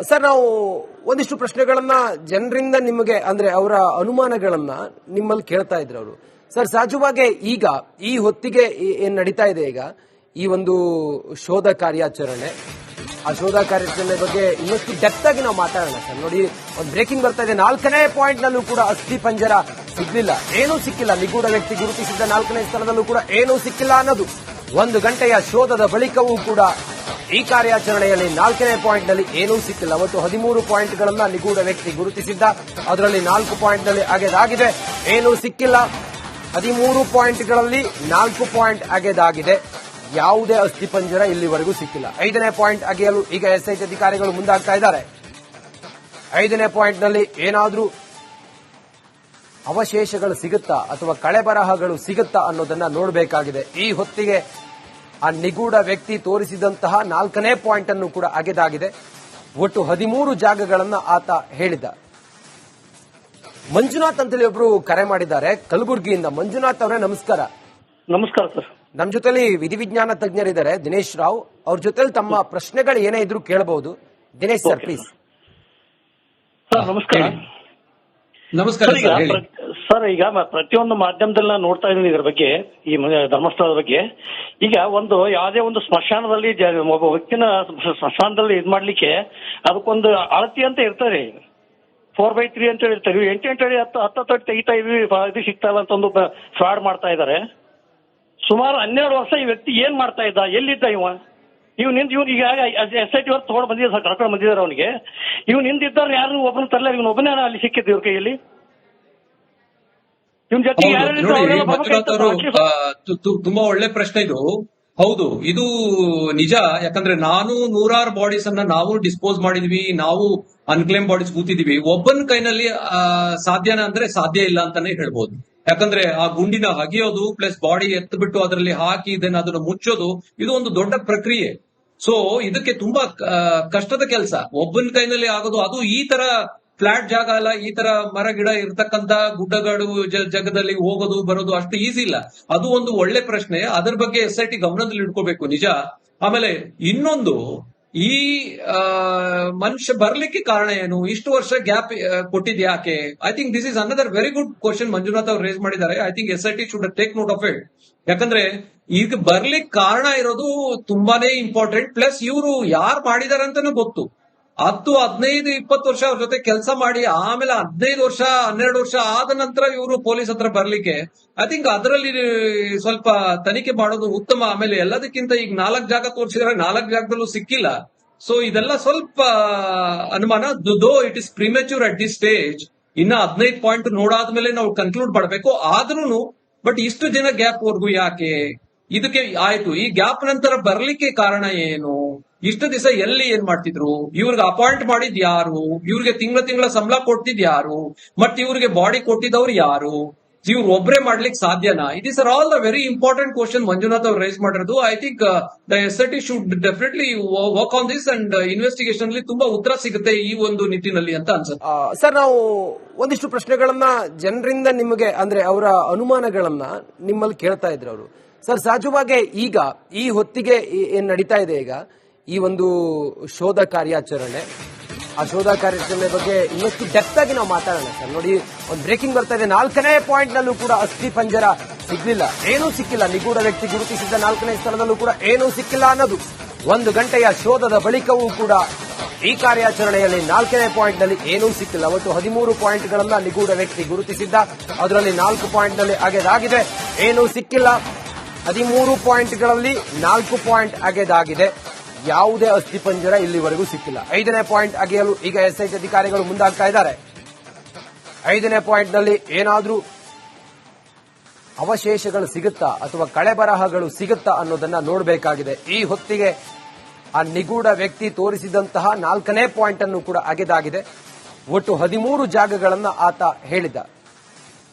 Sir, ನಾವು ಒಂದಿಷ್ಟು ಪ್ರಶ್ನೆಗಳನ್ನ ಜನರಿಂದ ನಿಮಗೆ ಅಂದ್ರೆ ಅವರ ಅನುಮಾನಗಳನ್ನ ನಿಮ್ಮಲ್ಲಿ ಕೇಳ್ತಾ ಇದ್ರು ಅವರು. ಸರ್, ಸಹಜವಾಗಿ ಈಗ ಈ ಹೊತ್ತಿಗೆ ಏನ್ ನಡೀತಾ ಇದೆ ಈಗ ಈ ಒಂದು ಶೋಧ ಕಾರ್ಯಾಚರಣೆ, ಆ ಶೋಧ ಕಾರ್ಯಾಚರಣೆ ಬಗ್ಗೆ ಇನ್ನಷ್ಟು ಡೆಪ್ತ್ ಆಗಿ ನಾವು ಮಾತಾಡೋಣ ಸರ್. ನೋಡಿ, ಒಂದು ಬ್ರೇಕಿಂಗ್ ಬರ್ತಾ ಇದೆ. 4ನೇ ಪಾಯಿಂಟ್ ನಲ್ಲೂ ಕೂಡ ಅಸ್ಥಿ ಪಂಜರ ಸಿಗ್ಲಿಲ್ಲ, ಏನೂ ಸಿಕ್ಕಿಲ್ಲ. ನಿಗೂಢ ವ್ಯಕ್ತಿ ಗುರುತಿಸಿದ್ದ 4ನೇ ಸ್ಥಳದಲ್ಲೂ ಕೂಡ ಏನೂ ಸಿಕ್ಕಿಲ್ಲ ಅನ್ನೋದು 1 ಗಂಟೆಯ ಶೋಧದ ಬಳಿಕವೂ ಕೂಡ ಈ ಕಾರ್ಯಾಚರಣೆಯಲ್ಲಿ 4ನೇ ಪಾಯಿಂಟ್ ನಲ್ಲಿ ಏನೂ ಸಿಕ್ಕಿಲ್ಲ. ಒಟ್ಟು 13 ಪಾಯಿಂಟ್ಗಳನ್ನ ನಿಗೂಢ ವ್ಯಕ್ತಿ ಗುರುತಿಸಿದ್ದ, ಅದರಲ್ಲಿ 4 ಪಾಯಿಂಟ್ ನಲ್ಲಿ ಅಗೆದಾಗಿದೆ, ಏನೂ ಸಿಕ್ಕಿಲ್ಲ. 13 ಪಾಯಿಂಟ್ಗಳಲ್ಲಿ 4 ಪಾಯಿಂಟ್ ಅಗೆದಾಗಿದೆ, ಯಾವುದೇ ಅಸ್ಥಿಪಂಜರ ಇಲ್ಲಿವರೆಗೂ ಸಿಕ್ಕಿಲ್ಲ. 5ನೇ ಪಾಯಿಂಟ್ ಅಗೆಯಲು ಈಗ ಎಸ್ಐಟಿ ಅಧಿಕಾರಿಗಳು ಮುಂದಾಗ್ತಾ ಇದ್ದಾರೆ. 5ನೇ ಪಾಯಿಂಟ್ ನಲ್ಲಿ ಏನಾದ್ರೂ ಅವಶೇಷಗಳು ಸಿಗುತ್ತಾ ಅಥವಾ ಕಳೆಬರಹಗಳು ಸಿಗುತ್ತಾ ಅನ್ನೋದನ್ನ ನೋಡಬೇಕಾಗಿದೆ. ಈ ಹೊತ್ತಿಗೆ ಆ ನಿಗೂಢ ವ್ಯಕ್ತಿ ತೋರಿಸಿದಂತಹ 4ನೇ ಪಾಯಿಂಟ್ ಅನ್ನು ಕೂಡ ಅಗೆದಾಗಿದೆ. ಒಟ್ಟು 13 ಜಾಗಗಳನ್ನ ಆತ ಹೇಳಿದ್ದ. ಮಂಜುನಾಥ್ ಅಂತೇಳಿ ಒಬ್ರು ಕರೆ ಮಾಡಿದ್ದಾರೆ ಕಲಬುರಗಿಯಿಂದ. ಮಂಜುನಾಥ್ ಅವರೇ, ನಮಸ್ಕಾರ. ನಮಸ್ಕಾರ ಸರ್. ನಮ್ಮ ಜೊತೆಲಿ ವಿಧಿವಿಜ್ಞಾನ ತಜ್ಞರಿದ್ದಾರೆ ದಿನೇಶ್ ರಾವ್. ಅವ್ರ ಜೊತೆಲಿ ತಮ್ಮ ಪ್ರಶ್ನೆಗಳು ಏನೇ ಇದ್ರು ಕೇಳಬಹುದು. Dinesh sir, please. ಸರ್ ನಮಸ್ಕಾರ. ನಮಸ್ಕಾರ ಸರ್, ಈಗ ಪ್ರತಿಯೊಂದು ಮಾಧ್ಯಮದಲ್ಲಿ ನಾನು ನೋಡ್ತಾ ಇದ್ದೀನಿ ಇದರ ಬಗ್ಗೆ, ಈ ಧರ್ಮಸ್ಥಳದ ಬಗ್ಗೆ. ಈಗ ಯಾವುದೇ ಒಂದು ಸ್ಮಶಾನದಲ್ಲಿ ಒಬ್ಬ ವ್ಯಕ್ತಿನ ಸ್ಮಶಾನದಲ್ಲಿ ಇದ್ ಮಾಡ್ಲಿಕ್ಕೆ ಅದಕ್ಕೊಂದು ಅಳತಿ ಅಂತ ಇರ್ತಾರೆ. 4/3 ಅಂತ ಹೇಳ್ತಾರೆ. 8 ಅಡಿ 10 ಅಡಿ ತೆಗಿತಾ ಇದ್ವಿ, ಇದು ಸಿಗ್ತಾ ಇಲ್ಲ ಅಂತ ಒಂದು ಫ್ರಾಡ್ ಮಾಡ್ತಾ ಇದ್ದಾರೆ. ಸುಮಾರು 12 ವರ್ಷ ಈ ವ್ಯಕ್ತಿ ಏನ್ ಮಾಡ್ತಾ ಇದ್ದ, ಎಲ್ಲಿದ್ದ ಇವ್ ಈಗ SIT ಅವ್ರು ತಗೊಂಡು ಬಂದಿದ್ದಾರೆ, ಕರ್ಕೊಂಡು ಬಂದಿದ್ದಾರೆ ಅವನಿಗೆ. ಇವ್ ನಿಂದಿದ್ದವ್ರು ಯಾರು ಒಬ್ಬನ ತರಲ್ಲ, ಇವನ್ ಒಬ್ಬನೇ ಅಲ್ಲಿ ಸಿಕ್ಕಿದ್ದು ಇವ್ರ ಕೈಯಲ್ಲಿ. ಇವನ್ ಜೊತೆ ತುಂಬಾ ಒಳ್ಳೆ ಪ್ರಶ್ನೆ ಇದು. ಹೌದು, ಇದು ನಿಜ. ಯಾಕಂದ್ರೆ ನಾನು 100 ಬಾಡೀಸ್ ಅನ್ನ ನಾವು ಡಿಸ್ಪೋಸ್ ಮಾಡಿದ್ವಿ, ನಾವು ಅನ್ಕ್ಲೇಮ್ ಬಾಡೀಸ್ ಕೂತಿದೀವಿ. ಒಬ್ಬನ ಕೈನಲ್ಲಿ ಸಾಧ್ಯನಾ ಅಂದ್ರೆ ಸಾಧ್ಯ ಇಲ್ಲ ಅಂತಾನೆ ಹೇಳ್ಬೋದು. ಯಾಕಂದ್ರೆ ಆ ಗುಂಡಿನ ಹಗಿಯೋದು ಪ್ಲಸ್ ಬಾಡಿ ಎತ್ತು ಅದರಲ್ಲಿ ಹಾಕಿ ಅದನ್ನ ಮುಚ್ಚೋದು, ಇದು ಒಂದು ದೊಡ್ಡ ಪ್ರಕ್ರಿಯೆ. ಸೊ ಇದಕ್ಕೆ ತುಂಬಾ ಕಷ್ಟದ ಕೆಲಸ, ಒಬ್ಬನ ಕೈನಲ್ಲಿ ಆಗೋದು. ಅದು ಈ ತರ ಫ್ಲಾಟ್ ಜಾಗ ಅಲ್ಲ, ಈ ತರ ಮರ ಗಿಡ ಇರ್ತಕ್ಕಂತ ಗುಡ್ಡಗಾಡು ಜಾಗದಲ್ಲಿ ಹೋಗೋದು ಬರೋದು ಅಷ್ಟು ಈಸಿ ಇಲ್ಲ. ಅದು ಒಂದು ಒಳ್ಳೆ ಪ್ರಶ್ನೆ, ಅದ್ರ ಬಗ್ಗೆ SIT ಗಮನದಲ್ಲಿ ಇಟ್ಕೋಬೇಕು, ನಿಜ. ಆಮೇಲೆ ಇನ್ನೊಂದು, ಈ ಮನುಷ್ಯ ಬರ್ಲಿಕ್ಕೆ ಕಾರಣ ಏನು, ಇಷ್ಟು ವರ್ಷ ಗ್ಯಾಪ್ ಕೊಟ್ಟಿದ್ ಯಾಕೆ? I think this is another very good question Manjunath ಅವ್ರು ರೇಸ್ ಮಾಡಿದ್ದಾರೆ. I think SIT should take note of it. ಯಾಕಂದ್ರೆ ಈಗ ಬರ್ಲಿಕ್ಕೆ ಕಾರಣ ಇರೋದು ತುಂಬಾನೇ ಇಂಪಾರ್ಟೆಂಟ್. ಪ್ಲಸ್ ಇವರು ಯಾರು ಮಾಡಿದಾರೆ ಅಂತಾನು ಗೊತ್ತು. 10, 15, 20 ವರ್ಷ ಅವ್ರ ಜೊತೆ ಕೆಲಸ ಮಾಡಿ ಆಮೇಲೆ 15 ವರ್ಷ 12 ವರ್ಷ ಆದ ನಂತರ ಇವರು ಪೊಲೀಸ್ ಹತ್ರ ಬರ್ಲಿಕ್ಕೆ, ಐ ಥಿಂಕ್ ಅದರಲ್ಲಿ ಸ್ವಲ್ಪ ತನಿಖೆ ಮಾಡೋದು ಉತ್ತಮ. ಆಮೇಲೆ ಎಲ್ಲದಕ್ಕಿಂತ ಈಗ 4 ಜಾಗ ತೋರಿಸಿದ್ರೆ 4 ಜಾಗದಲ್ಲೂ ಸಿಕ್ಕಿಲ್ಲ. ಸೊ ಇದೆಲ್ಲ ಸ್ವಲ್ಪ ಅನುಮಾನ. Though it is premature at this stage. ಇನ್ನ 15 ಪಾಯಿಂಟ್ ನೋಡಾದ್ಮೇಲೆ ನಾವು ಕನ್ಕ್ಲೂಡ್ ಮಾಡಬೇಕು. ಆದ್ರೂ ಬಟ್ ಇಷ್ಟು ದಿನ ಗ್ಯಾಪ್ ವರ್ಗೂ ಯಾಕೆ? ಇದಕ್ಕೆ ಆಯ್ತು, ಈ ಗ್ಯಾಪ್ ನಂತರ ಬರ್ಲಿಕ್ಕೆ ಕಾರಣ ಏನು? ಇಷ್ಟು ದಿವಸ ಎಲ್ಲಿ ಏನ್ ಮಾಡ್ತಿದ್ರು? ಇವ್ರಿಗೆ ಅಪಾಯಿಂಟ್ ಮಾಡಿದ್ ಯಾರು? ಇವ್ರಿಗೆ ತಿಂಗಳ ಸಂಬಳ ಕೊಡ್ತಿದ್ ಯಾರು? ಮತ್ತೆ ಇವ್ರಿಗೆ ಬಾಡಿ ಕೊಟ್ಟಿದ್ದವ್ರು ಯಾರು? ಇವ್ರು ಒಬ್ರೇ ಮಾಡ್ಲಿಕ್ಕೆ ಸಾಧ್ಯನಾ? It is all the very important question Manjunath ಅವ್ರು ರೈಸ್ ಮಾಡಿರೋದು. I think the SIT should definitely work on this and investigation ಅಲ್ಲಿ ತುಂಬಾ ಉತ್ತರ ಸಿಗುತ್ತೆ ಈ ಒಂದು ನಿಟ್ಟಿನಲ್ಲಿ ಅಂತ ಅನ್ಸುತ್ತೆ. ಸರ್, ನಾವು ಒಂದಿಷ್ಟು ಪ್ರಶ್ನೆಗಳನ್ನ ಜನರಿಂದ ನಿಮಗೆ ಅಂದ್ರೆ ಅವರ ಅನುಮಾನಗಳನ್ನ ನಿಮ್ಮಲ್ಲಿ ಕೇಳ್ತಾ ಇದ್ರು ಅವರು. ಸರ್, ಸಹಜವಾಗಿ ಈಗ ಈ ಹೊತ್ತಿಗೆ ಏನ್ ನಡೀತಾ ಇದೆ ಈಗ ಈ ಒಂದು ಶೋಧ ಕಾರ್ಯಾಚರಣೆ, ಆ ಶೋಧ ಕಾರ್ಯಾಚರಣೆ ಬಗ್ಗೆ ಇನ್ನಷ್ಟು ಡೆಪ್ತ್ ಆಗಿ ನಾವು ಮಾತಾಡೋಣ ಸರ್. ನೋಡಿ, ಒಂದು ಬ್ರೇಕಿಂಗ್ ಬರ್ತಾ ಇದೆ. 4ನೇ ಪಾಯಿಂಟ್ ನಲ್ಲೂ ಕೂಡ ಅಸ್ಥಿ ಪಂಜರ ಸಿಗ್ಲಿಲ್ಲ, ಏನೂ ಸಿಕ್ಕಿಲ್ಲ. ನಿಗೂಢ ವ್ಯಕ್ತಿ ಗುರುತಿಸಿದ್ದ 4ನೇ ಸ್ಥಳದಲ್ಲೂ ಕೂಡ ಏನೂ ಸಿಕ್ಕಿಲ್ಲ ಅನ್ನೋದು 1 ಗಂಟೆಯ ಶೋಧದ ಬಳಿಕವೂ ಕೂಡ ಈ ಕಾರ್ಯಾಚರಣೆಯಲ್ಲಿ 4ನೇ ಪಾಯಿಂಟ್ ನಲ್ಲಿ ಏನೂ ಸಿಕ್ಕಿಲ್ಲ. ಒಟ್ಟು 13 ಪಾಯಿಂಟ್ಗಳನ್ನ ನಿಗೂಢ ವ್ಯಕ್ತಿ ಗುರುತಿಸಿದ್ದ, ಅದರಲ್ಲಿ 4 ಪಾಯಿಂಟ್ ನಲ್ಲಿ ಅಗೆದಾಗಿದೆ, ಏನೂ ಸಿಕ್ಕಿಲ್ಲ. 13 ಪಾಯಿಂಟ್ಗಳಲ್ಲಿ 4 ಪಾಯಿಂಟ್ ಅಗೆದಾಗಿದೆ, ಯಾವುದೇ ಅಸ್ಥಿಪಂಜರ ಇಲ್ಲಿವರೆಗೂ ಸಿಕ್ಕಿಲ್ಲ. 5ನೇ ಪಾಯಿಂಟ್ ಅಗೆಯಲು ಈಗ SIT ಅಧಿಕಾರಿಗಳು ಮುಂದಾಗ್ತಾ ಇದ್ದಾರೆ. 5ನೇ ಪಾಯಿಂಟ್ ನಲ್ಲಿ ಏನಾದ್ರೂ ಅವಶೇಷಗಳು ಸಿಗುತ್ತಾ ಅಥವಾ ಕಳೆಬರಹಗಳು ಸಿಗುತ್ತಾ ಅನ್ನೋದನ್ನ ನೋಡಬೇಕಾಗಿದೆ. ಈ ಹೊತ್ತಿಗೆ ಆ ನಿಗೂಢ ವ್ಯಕ್ತಿ ತೋರಿಸಿದಂತಹ 4ನೇ ಪಾಯಿಂಟ್ ಅನ್ನು ಕೂಡ ಅಗೆದಾಗಿದೆ. ಒಟ್ಟು 13 ಜಾಗಗಳನ್ನ ಆತ ಹೇಳಿದ್ದ.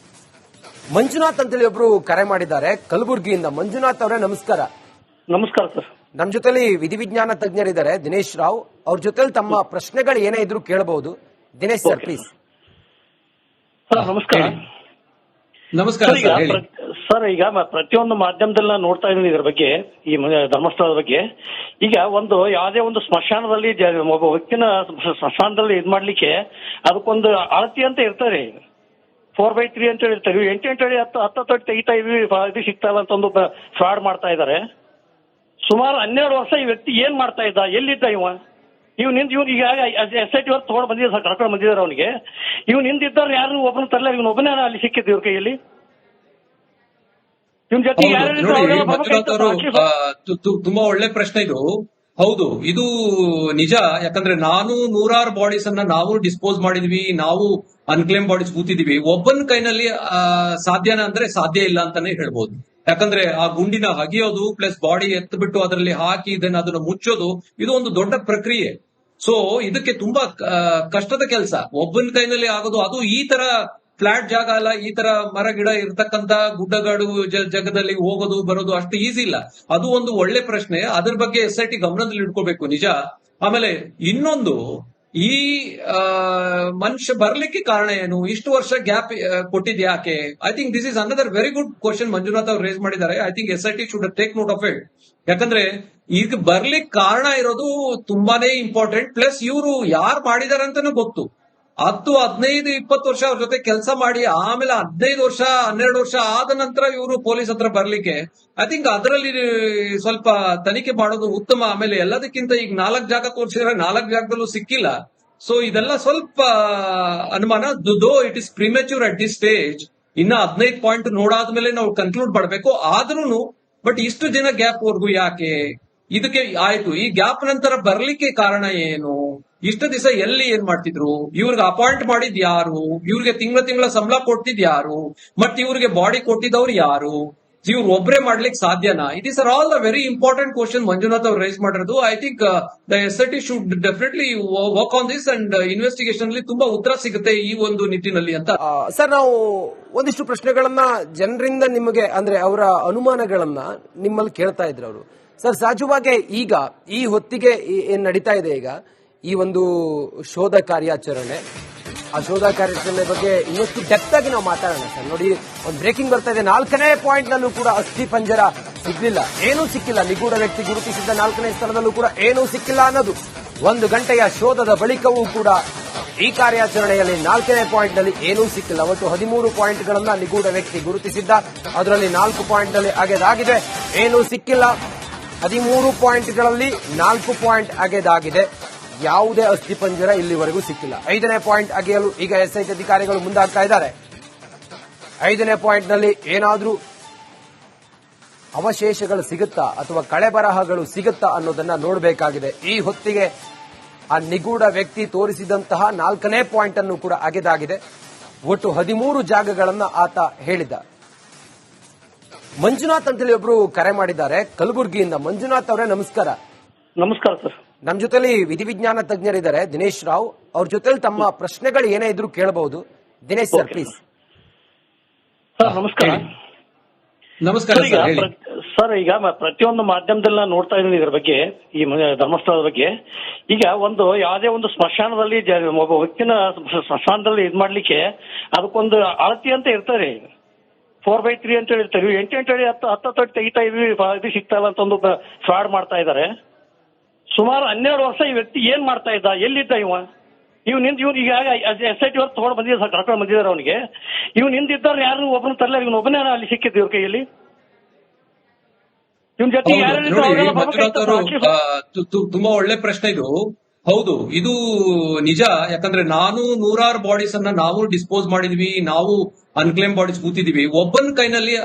ಮಂಜುನಾಥ್ ಅಂತೇಳಿ ಒಬ್ರು ಕರೆ ಮಾಡಿದ್ದಾರೆ ಕಲಬುರಗಿಯಿಂದ. ಮಂಜುನಾಥ್ ಅವರೇ, ನಮಸ್ಕಾರ. ನಮಸ್ಕಾರ ಸರ್. ನಮ್ಮ ಜೊತೆಲಿ ವಿಧಿವಿಜ್ಞಾನ ತಜ್ಞರಿದ್ದಾರೆ ದಿನೇಶ್ ರಾವ್. ಅವ್ರ ಜೊತೆಲಿ ತಮ್ಮ ಪ್ರಶ್ನೆಗಳು ಏನೇ ಇದ್ರು ಕೇಳಬಹುದು. Dinesh sir, please. ಸರ್ ನಮಸ್ಕಾರ. ನಮಸ್ಕಾರ ಸರ್ ಈಗ ಪ್ರತಿಯೊಂದು ಮಾಧ್ಯಮದಲ್ಲಿ ನಾನು ನೋಡ್ತಾ ಇದ್ದೀನಿ ಇದ್ರ ಬಗ್ಗೆ, ಈ ಧರ್ಮಸ್ಥಳದ ಬಗ್ಗೆ. ಈಗ ಒಂದು ಯಾವುದೇ ಒಂದು ಸ್ಮಶಾನದಲ್ಲಿ ಒಬ್ಬ ವ್ಯಕ್ತಿನ ಸ್ಮಶಾನದಲ್ಲಿ ಇದ್ ಮಾಡ್ಲಿಕ್ಕೆ ಅದಕ್ಕೊಂದು ಅಳತಿ ಅಂತ ಇರ್ತಾರೆ. 4/3 ಅಂತ ಹೇಳ್ತಾರೆ. 8 ಅಡಿ 10 ಅಡಿ ತೆಗಿತಾ ಇದ್ವಿ, ಇದು ಸಿಗ್ತಾ ಇಲ್ಲ ಅಂತ ಒಂದು ಫ್ರಾಡ್ ಮಾಡ್ತಾ ಇದ್ದಾರೆ. ಸುಮಾರು 12 ವರ್ಷ ಈ ವ್ಯಕ್ತಿ ಏನ್ ಮಾಡ್ತಾ ಇದ್ದ, ಎಲ್ಲಿದ್ದ ಇವ್ನು ಈಗ SIT ಅವ್ರು ತಗೊಂಡು ಬಂದಿದ್ದಾರೆ ಸರ್, ಕರ್ಕೊಂಡು ಬಂದಿದ್ದಾರೆ ಅವನಿಗೆ. ಇವ್ನು ಹಿಂದಿದ್ದವ್ರು ಯಾರು ಒಬ್ಬನ ತರಲ್ಲ, ಇವ್ನು ಒಬ್ಬನೇ ಅಲ್ಲಿ ಸಿಕ್ಕಿದ್ದು ಇವ್ರ ಕೈಯಲ್ಲಿ. ಇವ್ನ ಜೊತೆ ನೋಡಿ ಮಂಜುನಾಥ್ ಅವರು ತುಂಬಾ ಒಳ್ಳೆ ಪ್ರಶ್ನೆ ಇದು. ಹೌದು, ಇದು ನಿಜ. ಯಾಕಂದ್ರೆ ನಾನು ನೂರಾರು ಬಾಡೀಸ್ ಅನ್ನ ನಾವು ಡಿಸ್ಪೋಸ್ ಮಾಡಿದ್ವಿ, ನಾವು ಅನ್ಕ್ಲೇಮ್ ಬಾಡೀಸ್ ಕೂತಿದೀವಿ. ಒಬ್ಬನ ಕೈನಲ್ಲಿ ಸಾಧ್ಯನ ಅಂದ್ರೆ ಸಾಧ್ಯ ಇಲ್ಲ ಅಂತಾನೆ ಹೇಳ್ಬೋದು. ಯಾಕಂದ್ರೆ ಆ ಗುಂಡಿನ ಹಗಿಯೋದು ಪ್ಲಸ್ ಬಾಡಿ ಎತ್ಬಿಟ್ಟು ಅದರಲ್ಲಿ ಹಾಕಿ ದೆನ್ ಅದನ್ನ ಮುಚ್ಚೋದು, ಇದು ಒಂದು ದೊಡ್ಡ ಪ್ರಕ್ರಿಯೆ. ಸೊ ಇದಕ್ಕೆ ತುಂಬಾ ಕಷ್ಟದ ಕೆಲಸ, ಒಬ್ಬನ ಕೈನಲ್ಲಿ ಆಗೋದು. ಅದು ಈ ತರ ಫ್ಲಾಟ್ ಜಾಗ ಅಲ್ಲ, ಈ ತರ ಮರ ಗಿಡ ಇರ್ತಕ್ಕಂತ ಗುಡ್ಡಗಾಡು ಜಾಗದಲ್ಲಿ ಹೋಗೋದು ಬರೋದು ಅಷ್ಟು ಈಸಿ ಇಲ್ಲ. ಅದು ಒಂದು ಒಳ್ಳೆ ಪ್ರಶ್ನೆ, ಅದ್ರ ಬಗ್ಗೆ SIT ಗಮನದಲ್ಲಿ ಇಟ್ಕೋಬೇಕು, ನಿಜ. ಆಮೇಲೆ ಇನ್ನೊಂದು, ಈ ಮನುಷ್ಯ ಬರ್ಲಿಕ್ಕೆ ಕಾರಣ ಏನು, ಇಷ್ಟು ವರ್ಷ ಗ್ಯಾಪ್ ಕೊಟ್ಟಿದ್ ಯಾಕೆ? I think this is another very good question Manjunath ಅವ್ರು ರೇಸ್ ಮಾಡಿದ್ದಾರೆ. I think SIT should take note of it. ಯಾಕಂದ್ರೆ ಈಗ ಬರ್ಲಿಕ್ಕೆ ಕಾರಣ ಇರೋದು ತುಂಬಾನೇ ಇಂಪಾರ್ಟೆಂಟ್. ಪ್ಲಸ್ ಇವರು ಯಾರು ಮಾಡಿದಾರೆ ಅಂತಾನು ಗೊತ್ತು. 10, 15, 20 ವರ್ಷ ಅವ್ರ ಜೊತೆ ಕೆಲಸ ಮಾಡಿ ಆಮೇಲೆ 15 ವರ್ಷ 12 ವರ್ಷ ಆದ ನಂತರ ಇವರು ಪೊಲೀಸ್ ಹತ್ರ ಬರ್ಲಿಕ್ಕೆ, ಐ ಥಿಂಕ್ ಅದರಲ್ಲಿ ಸ್ವಲ್ಪ ತನಿಖೆ ಮಾಡೋದು ಉತ್ತಮ. ಆಮೇಲೆ ಎಲ್ಲದಕ್ಕಿಂತ ಈಗ 4 ಜಾಗ ತೋರಿಸಿದ್ರೆ 4 ಜಾಗದಲ್ಲೂ ಸಿಕ್ಕಿಲ್ಲ. ಸೊ ಇದೆಲ್ಲ ಸ್ವಲ್ಪ ಅನುಮಾನ. Though it is premature at this stage. ಇನ್ನ 15 ಪಾಯಿಂಟ್ ನೋಡಾದ್ಮೇಲೆ ನಾವು ಕನ್ಕ್ಲೂಡ್ ಮಾಡಬೇಕು. ಆದ್ರೂ ಬಟ್ ಇಷ್ಟು ದಿನ ಗ್ಯಾಪ್ ವರ್ಗು ಯಾಕೆ? ಇದಕ್ಕೆ ಆಯ್ತು, ಈ ಗ್ಯಾಪ್ ನಂತರ ಬರ್ಲಿಕ್ಕೆ ಕಾರಣ ಏನು? ಇಷ್ಟು ದಿವಸ ಎಲ್ಲಿ ಏನ್ ಮಾಡ್ತಿದ್ರು? ಇವ್ರಿಗೆ ಅಪಾಯಿಂಟ್ ಮಾಡಿದ್ ಯಾರು? ಇವ್ರಿಗೆ ತಿಂಗಳ ಸಂಬಳ ಕೊಟ್ಟಿದ್ ಯಾರು? ಮತ್ತೆ ಇವ್ರಿಗೆ ಬಾಡಿ ಕೊಟ್ಟಿದ್ದವ್ರು ಯಾರು? ಇವ್ರು ಒಬ್ರೇ ಮಾಡ್ಲಿಕ್ಕೆ ಸಾಧ್ಯನಾ? It is all the very important question Manjunath ಅವ್ರು ರೈಸ್ ಮಾಡಿರೋದು. I think the SIT should definitely work on this and investigation ಅಲ್ಲಿ ತುಂಬಾ ಉತ್ತರ ಸಿಗುತ್ತೆ ಈ ಒಂದು ನಿಟ್ಟಿನಲ್ಲಿ ಅಂತ. ಸರ್, ನಾವು ಒಂದಿಷ್ಟು ಪ್ರಶ್ನೆಗಳನ್ನ ಜನರಿಂದ ನಿಮಗೆ ಅಂದ್ರೆ ಅವರ ಅನುಮಾನಗಳನ್ನ ನಿಮ್ಮಲ್ಲಿ ಕೇಳ್ತಾ ಇದ್ರು ಅವರು. ಸರ್, ಸಹಜವಾಗಿ ಈಗ ಈ ಹೊತ್ತಿಗೆ ಏನ್ ನಡೀತಾ ಇದೆ, ಈಗ ಈ ಒಂದು ಶೋಧ ಕಾರ್ಯಾಚರಣೆ, ಆ ಶೋಧ ಕಾರ್ಯಾಚರಣೆ ಬಗ್ಗೆ ಇನ್ನಷ್ಟು ಡೆಪ್ತ್ ಆಗಿ ನಾವು ಮಾತಾಡೋಣ ಸರ್. ನೋಡಿ, ಒಂದು ಬ್ರೇಕಿಂಗ್ ಬರ್ತಾ ಇದೆ. 4ನೇ ಪಾಯಿಂಟ್ ನಲ್ಲೂ ಕೂಡ ಅಸ್ಥಿ ಪಂಜರ ಸಿಗ್ಲಿಲ್ಲ, ಏನೂ ಸಿಕ್ಕಿಲ್ಲ. ನಿಗೂಢ ವ್ಯಕ್ತಿ ಗುರುತಿಸಿದ್ದ 4ನೇ ಸ್ಥಳದಲ್ಲೂ ಕೂಡ ಏನೂ ಸಿಕ್ಕಿಲ್ಲ ಅನ್ನೋದು 1 ಗಂಟೆಯ ಶೋಧದ ಬಳಿಕವೂ ಕೂಡ ಈ ಕಾರ್ಯಾಚರಣೆಯಲ್ಲಿ 4ನೇ ಪಾಯಿಂಟ್ ನಲ್ಲಿ ಏನೂ ಸಿಕ್ಕಿಲ್ಲ. ಒಟ್ಟು 13 ಪಾಯಿಂಟ್ಗಳನ್ನ ನಿಗೂಢ ವ್ಯಕ್ತಿ ಗುರುತಿಸಿದ್ದ, ಅದರಲ್ಲಿ 4 ಪಾಯಿಂಟ್ ನಲ್ಲಿ ಅಗೆದಾಗಿದೆ, ಏನೂ ಸಿಕ್ಕಿಲ್ಲ. 13 ಪಾಯಿಂಟ್ಗಳಲ್ಲಿ 4 ಪಾಯಿಂಟ್ ಅಗೆದಾಗಿದೆ, ಯಾವುದೇ ಅಸ್ಥಿಪಂಜರ ಇಲ್ಲಿವರೆಗೂ ಸಿಕ್ಕಿಲ್ಲ. 5ನೇ ಪಾಯಿಂಟ್ ಅಗೆಯಲು ಈಗ SIT ಅಧಿಕಾರಿಗಳು ಮುಂದಾಗ್ತಾ ಇದ್ದಾರೆ. 5ನೇ ಪಾಯಿಂಟ್ ನಲ್ಲಿ ಏನಾದ್ರೂ ಅವಶೇಷಗಳು ಸಿಗುತ್ತಾ ಅಥವಾ ಕಳೆಬರಹಗಳು ಸಿಗುತ್ತಾ ಅನ್ನೋದನ್ನ ನೋಡಬೇಕಾಗಿದೆ. ಈ ಹೊತ್ತಿಗೆ ಆ ನಿಗೂಢ ವ್ಯಕ್ತಿ ತೋರಿಸಿದಂತಹ 4ನೇ ಪಾಯಿಂಟ್ ಅನ್ನು ಕೂಡ ಅಗೆದಾಗಿದೆ. ಒಟ್ಟು 13 ಜಾಗಗಳನ್ನ ಆತ ಹೇಳಿದ. ಮಂಜುನಾಥ್ ಅಂತೇಳಿ ಒಬ್ರು ಕರೆ ಮಾಡಿದ್ದಾರೆ ಕಲಬುರಗಿಯಿಂದ. ಮಂಜುನಾಥ್ ಅವರೇ, ನಮಸ್ಕಾರ. ನಮಸ್ಕಾರ ಸರ್. ನಮ್ಮ ಜೊತೆಲಿ ವಿಧಿವಿಜ್ಞಾನ ತಜ್ಞರಿದ್ದಾರೆ ದಿನೇಶ್ ರಾವ್. ಅವ್ರ ಜೊತೆಲಿ ತಮ್ಮ ಪ್ರಶ್ನೆಗಳು ಏನೇ ಇದ್ರು ಕೇಳಬಹುದು. Dinesh sir, please. ಸರ್ ನಮಸ್ಕಾರ. ನಮಸ್ಕಾರ ಸರ್, ಈಗ ಪ್ರತಿಯೊಂದು ಮಾಧ್ಯಮದಲ್ಲಿ ನಾನು ನೋಡ್ತಾ ಇದ್ದೀನಿ ಇದ್ರ ಬಗ್ಗೆ, ಈ ಧರ್ಮಸ್ಥಳದ ಬಗ್ಗೆ. ಈಗ ಒಂದು ಯಾವುದೇ ಒಂದು ಸ್ಮಶಾನದಲ್ಲಿ ಒಬ್ಬ ವ್ಯಕ್ತಿನ ಸ್ಮಶಾನದಲ್ಲಿ ಇದ್ ಮಾಡ್ಲಿಕ್ಕೆ ಅದಕ್ಕೊಂದು ಅಳತಿ ಅಂತ ಇರ್ತಾರೆ. 4/3 ಅಂತ ಹೇಳ್ತಾರೆ. 8 ಅಡಿ 10 ಅಡಿ ತೆಗಿತಾ ಇದ್ವಿ, ಇದು ಸಿಗ್ತಾ ಇಲ್ಲ ಅಂತ ಒಂದು ಫ್ರಾಡ್ ಮಾಡ್ತಾ ಇದ್ದಾರೆ. ಸುಮಾರು 12 ವರ್ಷ ಈ ವ್ಯಕ್ತಿ ಏನ್ ಮಾಡ್ತಾ ಇದ್ದ, ಎಲ್ಲಿದ್ದ ಇವ್ನು ಈಗ SIT ಅವ್ರು ತಗೊಂಡು ಬಂದಿದ್ದಾರೆ ಸರ್, ಕರ್ಕೊಂಡು ಬಂದಿದ್ದಾರೆ ಅವನಿಗೆ. ಇವ್ನು ಹಿಂದಿದ್ದವ್ರು ಯಾರು ಒಬ್ಬನ ತರಲ್ಲ, ಇವ್ನು ಒಬ್ಬನೇ ಅಲ್ಲಿ ಸಿಕ್ಕಿದ್ದು ಇವ್ರ ಕೈಯಲ್ಲಿ. ಇವ್ನ ಜೊತೆ ತುಂಬಾ ಒಳ್ಳೆ ಪ್ರಶ್ನೆ ಇದು. ಹೌದು, ಇದು ನಿಜ. ಯಾಕಂದ್ರೆ ನಾನು ನೂರಾರು ಬಾಡೀಸ್ ಅನ್ನ ನಾವು ಡಿಸ್ಪೋಸ್ ಮಾಡಿದ್ವಿ, ನಾವು ಅನ್ಕ್ಲೇಮ್ ಬಾಡೀಸ್ ಕೂತಿದೀವಿ. ಒಬ್ಬನ ಕೈನಲ್ಲಿ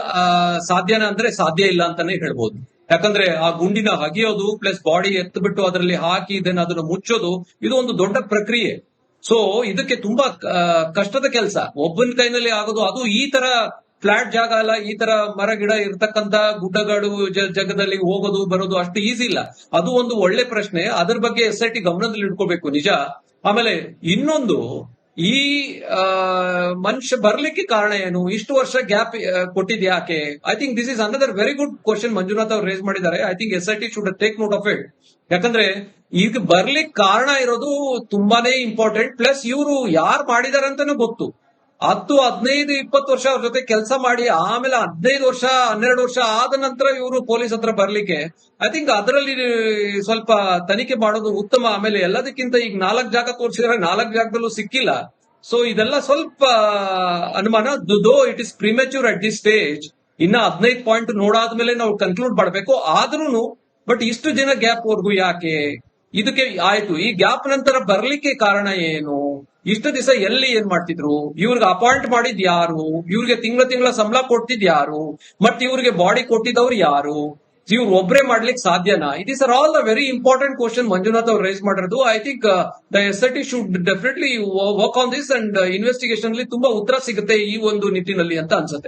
ಸಾಧ್ಯನ ಅಂದ್ರೆ ಸಾಧ್ಯ ಇಲ್ಲ ಅಂತಾನೆ ಹೇಳ್ಬೋದು. ಯಾಕಂದ್ರೆ ಆ ಗುಂಡಿನ ಹಗಿಯೋದು ಪ್ಲಸ್ ಬಾಡಿ ಎತ್ಬಿಟ್ಟು ಅದರಲ್ಲಿ ಹಾಕಿ ದೆನ್ ಅದನ್ನ ಮುಚ್ಚೋದು, ಇದು ಒಂದು ದೊಡ್ಡ ಪ್ರಕ್ರಿಯೆ. ಸೊ ಇದಕ್ಕೆ ತುಂಬಾ ಕಷ್ಟದ ಕೆಲಸ, ಒಬ್ಬನ ಕೈನಲ್ಲಿ ಆಗೋದು. ಅದು ಈ ತರ ಫ್ಲಾಟ್ ಜಾಗ ಅಲ್ಲ, ಈ ತರ ಮರ ಗಿಡ ಇರ್ತಕ್ಕಂತ ಗುಡ್ಡಗಾಡು ಜಾಗದಲ್ಲಿ ಹೋಗೋದು ಬರೋದು ಅಷ್ಟು ಈಸಿ ಇಲ್ಲ. ಅದು ಒಂದು ಒಳ್ಳೆ ಪ್ರಶ್ನೆ, ಅದ್ರ ಬಗ್ಗೆ SIT ಗಮನದಲ್ಲಿ ಇಟ್ಕೋಬೇಕು, ನಿಜ. ಆಮೇಲೆ ಇನ್ನೊಂದು, ಈ ಮನುಷ್ಯ ಬರ್ಲಿಕ್ಕೆ ಕಾರಣ ಏನು, ಇಷ್ಟು ವರ್ಷ ಗ್ಯಾಪ್ ಕೊಟ್ಟಿದ್ ಯಾಕೆ? I think this is another very good question Manjunath ಅವ್ರು ರೇಸ್ ಮಾಡಿದ್ದಾರೆ. I think SIT should take note of it. ಯಾಕಂದ್ರೆ ಈಗ ಬರ್ಲಿಕ್ಕೆ ಕಾರಣ ಇರೋದು ತುಂಬಾನೇ ಇಂಪಾರ್ಟೆಂಟ್. ಪ್ಲಸ್ ಇವರು ಯಾರು ಮಾಡಿದಾರೆ ಅಂತಾನು ಗೊತ್ತು. 15, 20 ವರ್ಷ ಅವ್ರ ಜೊತೆ ಕೆಲಸ ಮಾಡಿ ಆಮೇಲೆ 15 ವರ್ಷ 12 ವರ್ಷ ಆದ ನಂತರ ಇವರು ಪೊಲೀಸ್ ಹತ್ರ ಬರ್ಲಿಕ್ಕೆ ಐ ಥಿಂಕ್ ಅದರಲ್ಲಿ ಸ್ವಲ್ಪ ತನಿಖೆ ಮಾಡೋದು ಉತ್ತಮ. ಆಮೇಲೆ ಎಲ್ಲದಕ್ಕಿಂತ ಈಗ 4 ಜಾಗ ತೋರಿಸಿದ್ರೆ 4 ಜಾಗದಲ್ಲೂ ಸಿಕ್ಕಿಲ್ಲ. ಸೊ ಇದೆಲ್ಲ ಸ್ವಲ್ಪ ಅನುಮಾನ. Though it is premature at this stage. ಇನ್ನ 15 ಪಾಯಿಂಟ್ ನೋಡಾದ್ಮೇಲೆ ನಾವು ಕನ್ಕ್ಲೂಡ್ ಮಾಡಬೇಕು. ಆದ್ರೂ ಬಟ್ ಇಷ್ಟು ದಿನ ಗ್ಯಾಪ್ ವರ್ಗೂ ಯಾಕೆ? ಇದಕ್ಕೆ ಆಯ್ತು, ಈ ಗ್ಯಾಪ್ ನಂತರ ಬರ್ಲಿಕ್ಕೆ ಕಾರಣ ಏನು? ಇಷ್ಟು ದಿವಸ ಎಲ್ಲಿ ಏನ್ ಮಾಡ್ತಿದ್ರು? ಇವ್ರಿಗೆ ಅಪಾಯಿಂಟ್ ಮಾಡಿದ್ ಯಾರು? ಇವ್ರಿಗೆ ತಿಂಗಳ ಸಂಬಳ ಕೊಡ್ತಿದ್ ಯಾರು? ಮತ್ತೆ ಇವ್ರಿಗೆ ಬಾಡಿ ಕೊಟ್ಟಿದ್ದವ್ರು ಯಾರು? ಇವ್ರು ಒಬ್ರೇ ಮಾಡ್ಲಿಕ್ಕೆ ಸಾಧ್ಯನಾ? It is all the very important question Manjunath ಅವ್ರು ರೈಸ್ ಮಾಡಿರೋದು. I think the SIT should definitely work on this and investigation ಅಲ್ಲಿ ತುಂಬಾ ಉತ್ತರ ಸಿಗುತ್ತೆ ಈ ಒಂದು ನಿಟ್ಟಿನಲ್ಲಿ ಅಂತ ಅನ್ಸುತ್ತೆ.